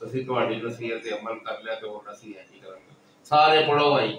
ਤੁਸੀਂ ਤੁਹਾਡੀ ਨਸੀਹਤ ਤੇ ਅਮਲ ਕਰ ਲਿਆ ਤੇ ਹੁਣ ਅਸੀਂ ਇੰਜ ਕਰਾਂਗੇ। ਸਾਰੇ ਪੜੋ ਭਾਈ।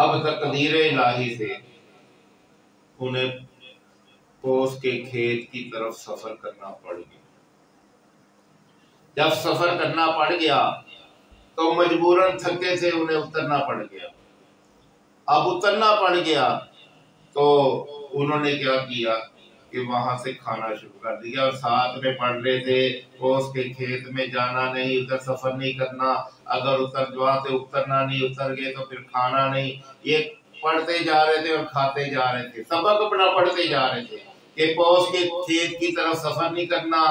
اب تقدیر الہی سے انہیں پوس کے کھیت کی طرف سفر کرنا پڑ گیا۔ جب سفر کرنا پڑ گیا تو مجبوراً تھکے سے انہیں اترنا پڑ گیا۔ اب اترنا پڑ گیا تو انہوں نے کیا کیا کہ وہاں سے کھانا شروع کر دیا، اور ساتھ میں پڑھ رہے تھے پوس کے کھیت میں جانا نہیں، ادھر سفر نہیں کرنا، اگر وہاں سے اترنا نہیں، اتر گئے تو پھر کھانا نہیں۔ یہ پڑھتے جا رہے تھے اور کھاتے جا رہے تھے، سبق اپنا پڑھتے جا رہے تھے کہ پوس کے کھیت کی طرف سفر نہیں کرنا،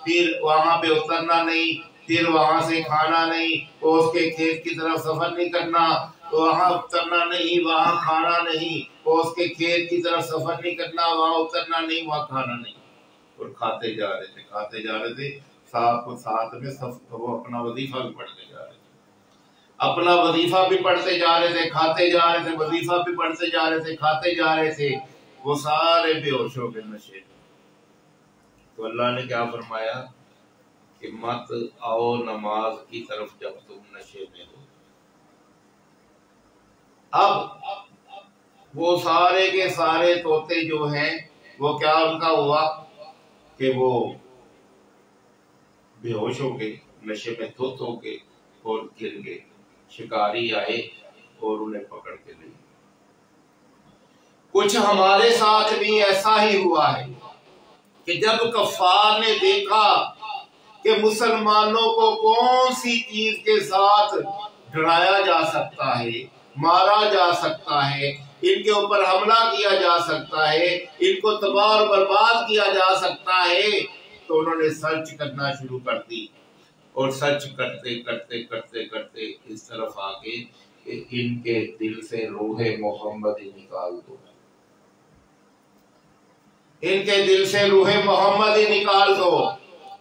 پھر وہاں پہ اترنا نہیں، پھر وہاں سے کھانا نہیں، پوس کے کھیت کی طرف سفر نہیں کرنا، وہاں اترنا نہیں، وہاں کھانا نہیں، پوس کے کھیت کی طرف سفر نہیں کرنا، وہاں اترنا نہیں، وہاں کھانا نہیں، اور کھاتے جا رہے تھے، کھاتے جا رہے تھے۔ ساتھ میں وہ اپنا وظیفہ بھی پڑھتے جا رہے تھے، اپنا وظیفہ بھی پڑھتے جا رہے تھے، کھاتے جا رہے تھے، وظیفہ بھی پڑھتے جا رہے تھے، کھاتے جا رہے تھے، وہ سارے بے ہوش ہو گئے نشے۔ تو اللہ نے کیا فرمایا کہ مت آؤ نماز کی طرف جب تم نشے میں ہو۔ اب وہ سارے کے سارے طوطے جو ہیں وہ کیا ان کا ہوا کہ وہ بے ہوش ہو گئے، نشے میں دھت ہو گئے اور گر گئے۔ شکاری آئے اور انہیں پکڑ کے لے۔ کچھ ہمارے ساتھ بھی ایسا ہی ہوا ہے کہ جب کفار نے دیکھا کہ مسلمانوں کو کون سی چیز کے ساتھ ڈرایا جا سکتا ہے، مارا جا سکتا ہے، ان کے اوپر حملہ کیا جا سکتا ہے، ان کو تباہ اور برباد کیا جا سکتا ہے، تو انہوں نے سرچ کرنا شروع کر دی، اور سرچ کرتے کرتے کرتے کرتے اس طرف آگے کہ ان کے دل سے روح محمدی نکال دو، ان کے دل سے روح محمدی نکال دو،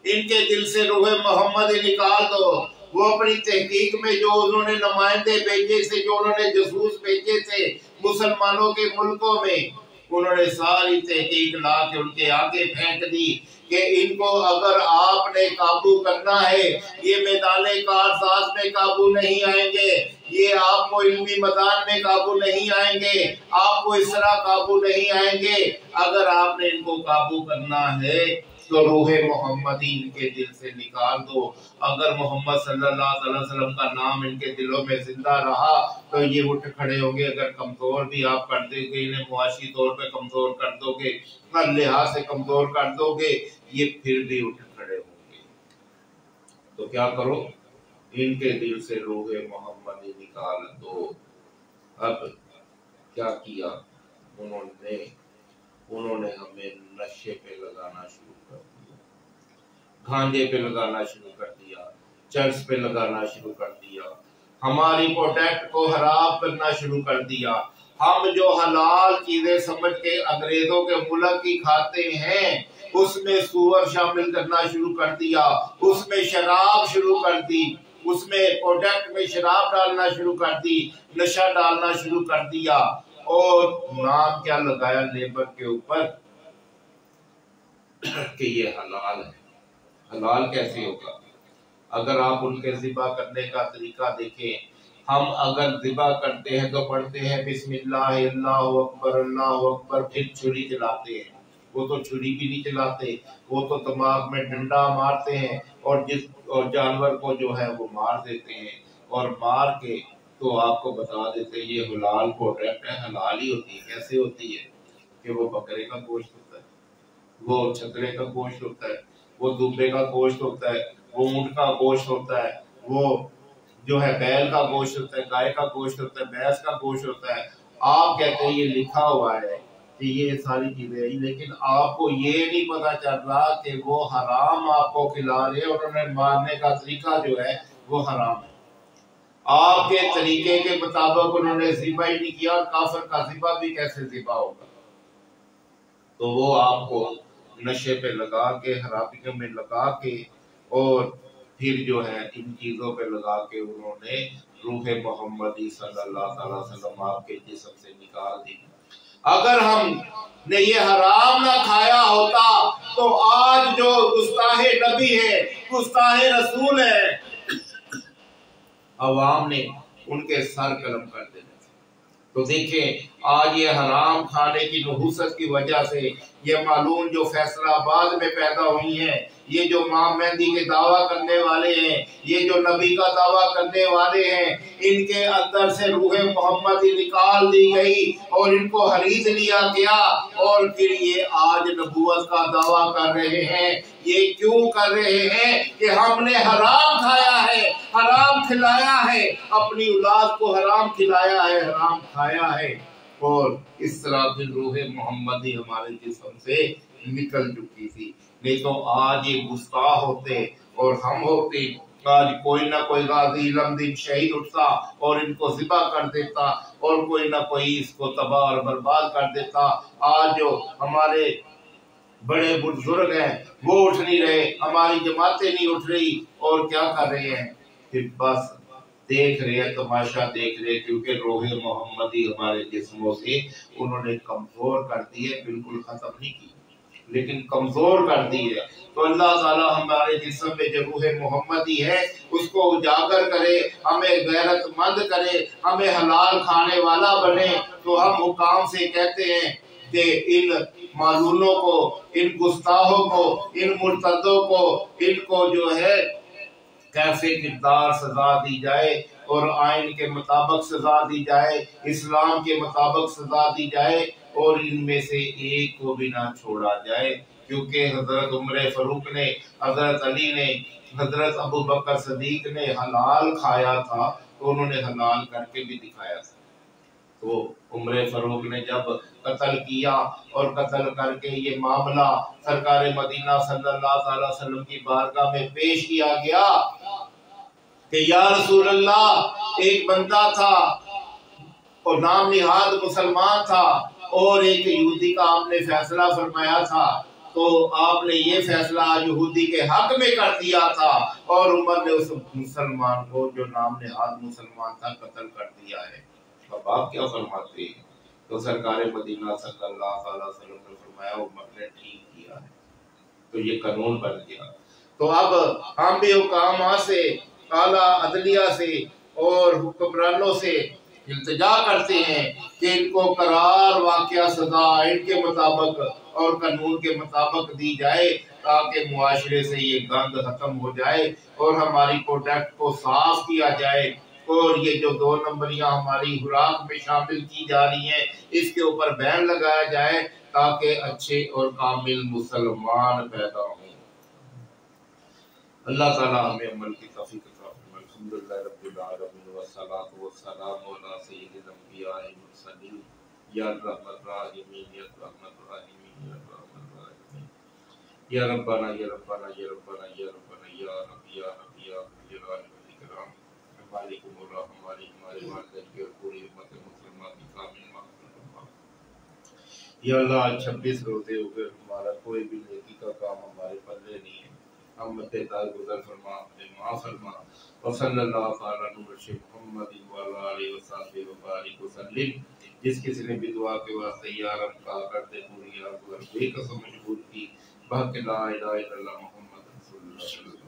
ان کے دل سے روح محمدی نکال دو۔ وہ اپنی تحقیق میں جو انہوں نے نمائندے بھیجے تھے، جو انہوں نے جاسوس بھیجے تھے مسلمانوں کے ملکوں میں، انہوں نے ساری تحقیق لا کے ان کے آگے پھینک دی کہ ان کو اگر آپ نے قابو کرنا ہے، یہ میدان کارساز میں قابو نہیں آئیں گے، یہ آپ کو علمی میدان میں قابو نہیں آئیں گے، آپ کو اس طرح قابو نہیں آئیں گے۔ اگر آپ نے ان کو قابو کرنا ہے تو روح محمدی ان کے دل سے نکال دو۔ اگر محمد صلی اللہ علیہ وسلم کا نام ان کے دلوں میں زندہ رہا تو یہ اٹھ کھڑے ہوں گے۔ اگر کمزور بھی آپ کر دیں گے، انہیں معاشی طور پہ کمزور کر دو گے، ہر لحاظ سے کمزور کر دو گے، یہ پھر بھی اٹھ کھڑے ہوں گے۔ تو کیا کرو، ان کے دل سے روح محمدی نکال دو۔ اب کیا کیا انہوں نے ہمیں نشے پہ لگانا شروع کر دیا، گھانجے پہ لگانا شروع کر دیا، چرس پہ لگانا شروع کر دیا، ہماری پروڈکٹ کو خراب کرنا شروع کر دیا۔ ہم جو حلال چیزیں سمجھ کے انگریزوں کے ملک کی کھاتے ہیں، اس میں سور شامل کرنا شروع کر دیا، اس میں شراب شروع کر دی، اس میں پروڈکٹ میں شراب ڈالنا شروع کر دی، نشہ ڈالنا شروع کر دیا، اور نام کیا لگایا لیبر کے اوپر کہ یہ حلال ہے۔ حلال کیسے ہوگا؟ اگر آپ ان کے ذبح کرنے کا طریقہ دیکھیں، ہم اگر ذبح کرتے ہیں تو پڑھتے ہیں بسم اللہ اللہ اکبر اللہ اکبر، پھر چھری چلاتے ہیں۔ وہ تو چھری بھی نہیں چلاتے، وہ تو دماغ میں ڈنڈا مارتے ہیں، اور جانور کو جو ہے وہ مار دیتے ہیں، اور مار کے تو آپ کو بتا دیتے ہیں یہ حلال پروڈکٹ ہے، حلال ہی ہوتی ہے۔ کیسے ہوتی ہے کہ وہ بکرے کا گوشت ہوتا ہے، وہ چھترے کا گوشت ہوتا ہے، وہ دوبے کا گوشت ہوتا ہے، وہ اونٹ کا گوشت ہوتا ہے، وہ جو ہے بیل کا گوشت ہوتا ہے، گائے کا گوشت ہوتا ہے، بھینس کا گوشت ہوتا ہے۔ آپ کہتے ہیں یہ لکھا ہوا ہے کہ یہ ساری چیزیں ہیں، لیکن آپ کو یہ نہیں پتا چل رہا کہ وہ حرام آپ کو کھلا رہے ہیں، اور انہیں مارنے کا طریقہ جو ہے وہ حرام ہے۔ آپ کے طریقے کے مطابق انہوں نے ذبح ہی نہیں کیا، کافر کا ذبح بھی کیسے ذبح ہوگا؟ تو وہ آپ کو نشے پہ لگا کے، خرابیوں میں لگا کے، اور پھر جو ہے ان چیزوں پہ لگا کے انہوں نے روح محمدی صلی اللہ تعالی وسلم آپ کے جسم سے نکال دی۔ اگر ہم نے یہ حرام نہ کھایا ہوتا تو آج جو گستاخ نبی ہے، گستاخ رسول ہے، عوام نے ان کے سر قلم کر دینے تھے۔ تو دیکھیں آج یہ حرام کھانے کی نحوست کی وجہ سے یہ معلوم جو فیصلہ آباد میں پیدا ہوئی ہیں، یہ جو امام مہدی کے دعویٰ کرنے والے ہیں، یہ جو نبی کا دعویٰ کرنے والے ہیں، ان کے اندر سے روح محمدی نکال دی گئی اور ان کو خرید لیا گیا، اور پھر یہ آج نبوت کا دعویٰ کر رہے ہیں۔ یہ کیوں کر رہے ہیں کہ ہم نے حرام کھایا ہے، حرام کھلایا ہے، اپنی اولاد کو حرام کھلایا ہے، حرام کھایا ہے، اور اس طرح پھر روح محمدی ہمارے جسم سے نکل چکی تھی۔ نہیں تو آج یہ گستاخ ہوتے اور ہم ہوتے، آج کوئی نہ کوئی غازی علم دین شہید اٹھتا اور ان کو ذبح کر دیتا، اور کوئی نہ کوئی اس کو تباہ اور برباد کر دیتا۔ آج جو ہمارے بڑے بزرگ ہیں وہ اٹھ نہیں رہے، ہماری جماعتیں نہیں اٹھ رہی، اور کیا کر رہے ہیں؟ پھر بس دیکھ رہے ہیں، تماشا دیکھ رہے ہیں، کیونکہ روح محمدی ہمارے جسموں سے انہوں نے کمزور کر دی ہے، بالکل ختم نہیں کی لیکن کمزور کر دی ہے۔ تو اللہ تعالی ہمارے جسم میں جو روح محمدی ہے اس کو اجاگر کرے، ہمیں غیرت مند کرے، ہمیں حلال کھانے والا بنے۔ تو ہم حکام سے کہتے ہیں کہ ان معلولوں کو، ان گستاخوں کو، ان مرتدوں کو، ان کو جو ہے کیسے کردار سزا دی جائے، اور آئین کے مطابق سزا دی جائے، اسلام کے مطابق سزا دی جائے، اور ان میں سے ایک کو بھی نہ چھوڑا جائے، کیونکہ حضرت عمر فاروق نے، حضرت علی نے، حضرت ابو بکر صدیق نے حلال کھایا تھا تو انہوں نے حلال کر کے بھی دکھایا تھا۔ تو عمر فاروق نے جب قتل کیا اور قتل کر کے یہ معاملہ سرکار مدینہ صلی اللہ علیہ وسلم کی بارگاہ میں پیش کیا گیا کہ یا رسول اللہ، ایک بندہ تھا اور نام نہاد مسلمان تھا، اور ایک یہودی کا آپ نے فیصلہ فرمایا تھا، تو آپ نے یہ فیصلہ یہودی کے حق میں کر دیا تھا، اور عمر نے اس مسلمان کو جو نام نہاد مسلمان تھا قتل کر دیا ہے۔ اب آپ کیا فرماتے ہیں؟ تو سرکار مدینہ صلی اللہ علیہ وسلم نے فرمایا عمر نے ٹھیک کیا ہے، تو یہ قانون بن گیا۔ تو اب ہم بھی حکامات سے، اعلیٰ عدلیہ سے اور حکمرانوں سے التجا کرتے ہیں کہ ان کو قرار واقعہ سزا ان کے مطابق اور قانون کے مطابق دی جائے، تاکہ معاشرے سے یہ گند ختم ہو جائے اور ہماری پروڈکٹ کو صاف کیا جائے، اور یہ جو 2 نمبریاں ہماری خوراک میں شامل کی جا رہی ہیں اس کے اوپر بین لگایا جائے، تاکہ اچھے اور کامل مسلمان پیدا ہوں۔ اللہ تعالی ہمیں عمل کی توفیق عطا فرمائے۔ الحمدللہ رب العالمین والصلاة والسلام علی سید الانبیاء والمرسلین، یا رحمت الراحمین، یا رحمت الراحمین، یا رحمت الراحمین، یا ربنا یا ربنا یا ربنا یا ربنا یا رب یا رب یا رب یا رب، ہمارے گمراہ ہمارے والدین کی اور پوری امت مسلمہ کی کامل مغفرت فرما۔ یا اللہ 26 روزے ہو گئے، ہمارا کوئی بھی نیکی کا کام ہمارے پلے نہیں ہے، ہم گزر فرما، ہمیں معاف فرما، وصلی اللہ تعالی علی محمد وعلی آلہ وصحبہ وبارک وسلم۔ جس کسی نے بھی دعا کے واسطے یا رب کہا کرتے پوری یا رب بے قسم مجبور کی، بحق لا الہ الا اللہ محمد رسول اللہ۔